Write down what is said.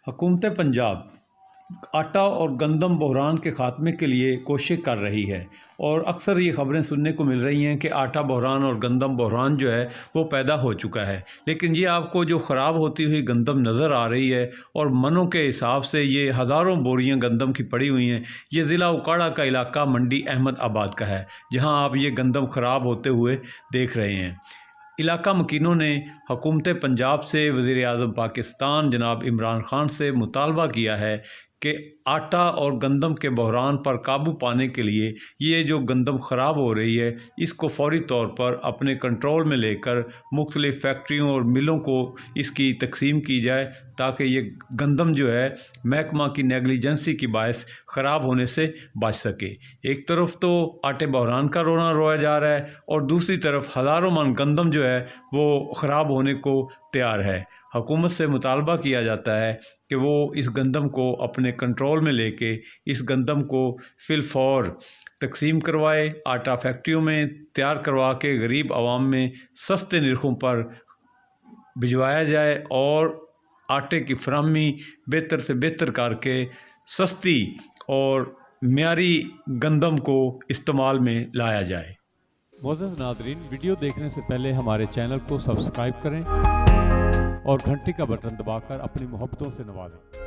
हुकूमत पंजाब आटा और गंदम बहरान के ख़ात्मे के लिए कोशिश कर रही है और अक्सर ये ख़बरें सुनने को मिल रही हैं कि आटा बहरान और गंदम बहरान जो है वो पैदा हो चुका है। लेकिन ये आपको जो ख़राब होती हुई गंदम नज़र आ रही है और मनों के हिसाब से ये हज़ारों बोरियां गंदम की पड़ी हुई हैं, ये ज़िला उकाड़ा का इलाका मंडी अहमद आबाद का है, जहां आप ये गंदम ख़राब होते हुए देख रहे हैं। इलाका मकीनों ने हुकूमत पंजाब से वज़ीर-ए-आज़म पाकिस्तान जनाब इमरान ख़ान से मुतालबा किया है कि आटा और गंदम के बहरान पर काबू पाने के लिए ये जो गंदम ख़राब हो रही है इसको फ़ौरी तौर पर अपने कंट्रोल में लेकर मुख्तलिफ़ फैक्ट्रियों और मिलों को इसकी तकसीम की जाए, ताकि ये गंदम जो है महकमा की नेगलिजेंसी की बायस ख़राब होने से बच सके। एक तरफ तो आटे बहरान का रोना रोया जा रहा है और दूसरी तरफ हज़ारों मन गंदम जो है वो ख़राब होने को तैयार है। हुकूमत से मुतालबा किया जाता है कि वो इस गंदम को अपने कंट्रोल में लेके इस गंदम को फिलफौर तकसीम करवाए, आटा फैक्ट्रियों में तैयार करवा के गरीब आवाम में सस्ते नरखों पर भिजवाया जाए और आटे की फराहमी बेहतर से बेहतर करके सस्ती और मियारी गंदम को इस्तेमाल में लाया जाए। मोअज़्ज़ज़ नाज़रीन, वीडियो देखने से पहले हमारे चैनल को सब्सक्राइब करें और घंटी का बटन दबाकर अपनी मोहब्बतों से नवाजें।